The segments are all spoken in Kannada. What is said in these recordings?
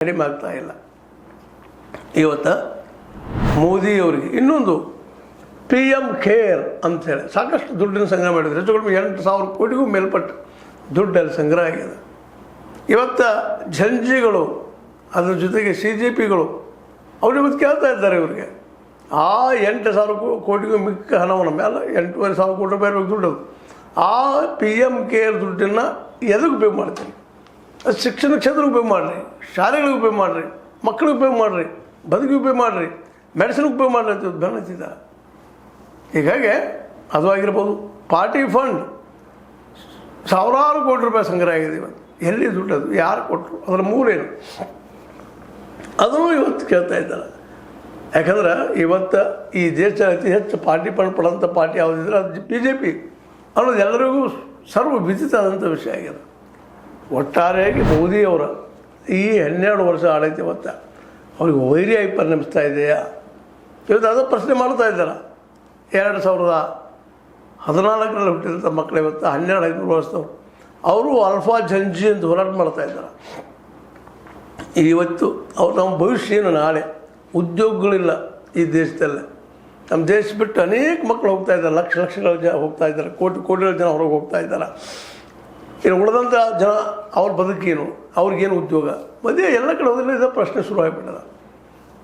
ಕಡಿಮೆ ಆಗ್ತಾ ಇಲ್ಲ. ಇವತ್ತು ಮೋದಿಯವರಿಗೆ ಇನ್ನೊಂದು PM ಕೇರ್ ಅಂಥೇಳಿ ಸಾಕಷ್ಟು ದುಡ್ಡಿನ ಸಂಗ್ರಹ ಮಾಡಿದ್ರು. ಹೆಚ್ಚು ಕಡಿಮೆ 8,000 ಕೋಟಿಗೂ ಮೇಲ್ಪಟ್ಟು ದುಡ್ಡಲ್ಲಿ ಸಂಗ್ರಹ ಆಗಿದೆ. ಇವತ್ತು ಜಂಜಿಗಳು ಅದ್ರ ಜೊತೆಗೆ CJPಗಳು ಅವ್ರು ಇವತ್ತು ಕೇಳ್ತಾ ಇದ್ದಾರೆ ಇವ್ರಿಗೆ ಆ 8,000 ಕೋಟಿಗೂ ಮಿಕ್ಕ ಹಣವನ್ನು ಮೇಲೆ 8,500 ಕೋಟಿ ರೂಪಾಯಿ ದುಡ್ಡು ಆ PM ಕೇರ್ ದುಡ್ಡನ್ನು ಎದಕ್ಕೆ ಉಪಯೋಗ ಮಾಡ್ತೀರಿ? ಅದು ಶಿಕ್ಷಣ ಕ್ಷೇತ್ರಕ್ಕೆ ಉಪಯೋಗ ಮಾಡಿರಿ, ಶಾಲೆಗಳಿಗೆ ಉಪಯೋಗ ಮಾಡಿರಿ, ಮಕ್ಕಳಿಗೆ ಉಪಯೋಗ ಮಾಡಿರಿ, ಬದುಕಿಗೆ ಉಪಯೋಗ ಮಾಡಿರಿ, ಮೆಡಿಸಿನ್ಗೆ ಉಪಯೋಗ ಮಾಡಿರಿ ಅಂತ ಬೆನ್ನತ್ತಿದ್ದಾರೆ. ಹೀಗಾಗಿ ಅದು ಆಗಿರ್ಬೋದು. ಪಾರ್ಟಿ ಫಂಡ್ ಸಾವಿರಾರು ಕೋಟಿ ರೂಪಾಯಿ ಸಂಗ್ರಹ ಆಗಿದೆ. ಇವತ್ತು ಎಲ್ಲಿ ದುಡ್ಡು ಅದು ಯಾರು ಕೊಟ್ಟರು, ಅದರ ಮೂಲೇನು ಅದನ್ನು ಇವತ್ತು ಕೇಳ್ತಾ ಇದ್ದಾರೆ. ಯಾಕಂದ್ರೆ ಇವತ್ತು ಈ ದೇಶ ಅತಿ ಹೆಚ್ಚು ಪಾರ್ಟಿ ಫಂಡ್ ಪಡೆದಂಥ ಪಾರ್ಟಿ ಯಾವುದಿದ್ರೆ ಅದು BJP ಅನ್ನೋದು ಎಲ್ಲರಿಗೂ ಸರ್ವ ವಿದಿತ ಆದಂಥ ವಿಷಯ ಆಗಿದೆ. ಒಟ್ಟಾರೆಯಾಗಿ ಮೋದಿಯವರ ಈ 12 ವರ್ಷ ಆಡಳಿತ ಇವತ್ತು ಅವ್ರಿಗೆ ವೈರಿಯಾಗಿ ಪರಿಣಮಿಸ್ತಾ ಇದೆಯಾ? ಇವತ್ತು ಅದು ಪ್ರಶ್ನೆ ಮಾಡ್ತಾ ಇದ್ದಾರೆ. 2014ರಲ್ಲಿ ಹುಟ್ಟಿದಂಥ ಮಕ್ಕಳು ಇವತ್ತು 12-13 ವರ್ಷದವರು ಅವರು ಅಲ್ಫಾ ಜಂಜಿ ಅಂತ ಹೋರಾಟ ಮಾಡ್ತಾ ಇದ್ದಾರೆ. ಇವತ್ತು ಅವ್ರು ನಮ್ಮ ಭವಿಷ್ಯ ಏನು? ನಾಳೆ ಉದ್ಯೋಗಗಳಿಲ್ಲ ಈ ದೇಶದಲ್ಲೇ. ನಮ್ಮ ದೇಶ ಬಿಟ್ಟು ಅನೇಕ ಮಕ್ಕಳು ಹೋಗ್ತಾ ಇದ್ದಾರೆ, ಲಕ್ಷಗಳ ಜನ ಹೋಗ್ತಾ ಇದ್ದಾರೆ, ಕೋಟಿಗಳ ಜನ ಹೊರಗೆ ಹೋಗ್ತಾ ಇದ್ದಾರೆ. ಇನ್ನು ಉಳಿದಂಥ ಜನ ಅವ್ರ ಬದುಕೇನು, ಅವ್ರಿಗೇನು ಉದ್ಯೋಗ ಮದುವೆ ಎಲ್ಲ ಕಡೆ ಹೋದ್ರೆ ಇದೇ ಪ್ರಶ್ನೆ ಶುರುವಾಗಿಬಿಟ್ಟದ.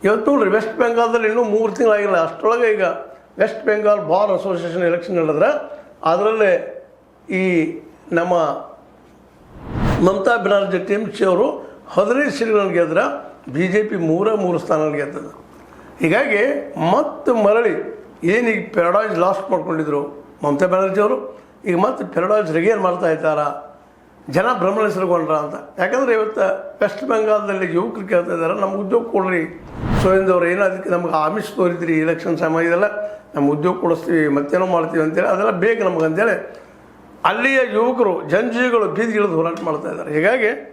ಇವತ್ತು ನೋಡ್ರಿ, ವೆಸ್ಟ್ ಬೆಂಗಾಲ್ದಲ್ಲಿ ಇನ್ನೂ 3 ತಿಂಗಳಾಗಿಲ್ಲ, ಅಷ್ಟರೊಳಗೆ ಈಗ West Bengal bar association election ನಡೆದ್ರೆ ಅದರಲ್ಲೇ ಈ ನಮ್ಮ ಮಮತಾ ಬೆನರ್ಜಿ TMC ಅವರು 15 ಸೀಟ್ಗಳನ್ನು ಗೆದ್ರೆ BJP 3 ಸ್ಥಾನಗಳು ಗೆದ್ದದ. ಹೀಗಾಗಿ ಮತ್ತೆ ಮರಳಿ ಏನೀಗ ಪ್ಯಾರಡೈಸ್ ಲಾಸ್ಟ್ ಮಾಡ್ಕೊಂಡಿದ್ರು ಮಮತಾ ಬ್ಯಾನರ್ಜಿ ಅವರು, ಈಗ ಮತ್ತೆ ಪ್ಯಾರಡೈಸ್ ರಿಗೇನ್ ಮಾಡ್ತಾ ಇದ್ದಾರಾ, ಜನ ಭ್ರಮಣಿಸಲ್ಕೊಂಡ್ರ ಅಂತ. ಯಾಕಂದರೆ ಇವತ್ತು ವೆಸ್ಟ್ ಬೆಂಗಾಲ್ದಲ್ಲಿ ಯುವಕರು ಕೇಳ್ತಾ ಇದ್ದಾರೆ, ನಮ್ಗೆ ಉದ್ಯೋಗ ಕೊಡ್ರಿ, ಸೋಯಿಂದವ್ರು ಏನೋ ಅದಕ್ಕೆ ನಮ್ಗೆ ಆಮಿಷ ತೋರಿದ್ರಿ ಎಲೆಕ್ಷನ್ ಸಮಯದಲ್ಲ, ನಮ್ಗೆ ಉದ್ಯೋಗ ಕೊಡಿಸ್ತೀವಿ, ಮತ್ತೇನೋ ಮಾಡ್ತೀವಿ ಅಂತೇಳಿ ಅದೆಲ್ಲ ಬೇಕು ನಮ್ಗೆ ಅಂತೇಳಿ ಅಲ್ಲಿಯ ಯುವಕರು ಜಂಜಿಗಳು ಬೀದಿಗಿಳಿದು ಹೋರಾಟ ಮಾಡ್ತಾ ಇದ್ದಾರೆ. ಹೀಗಾಗಿ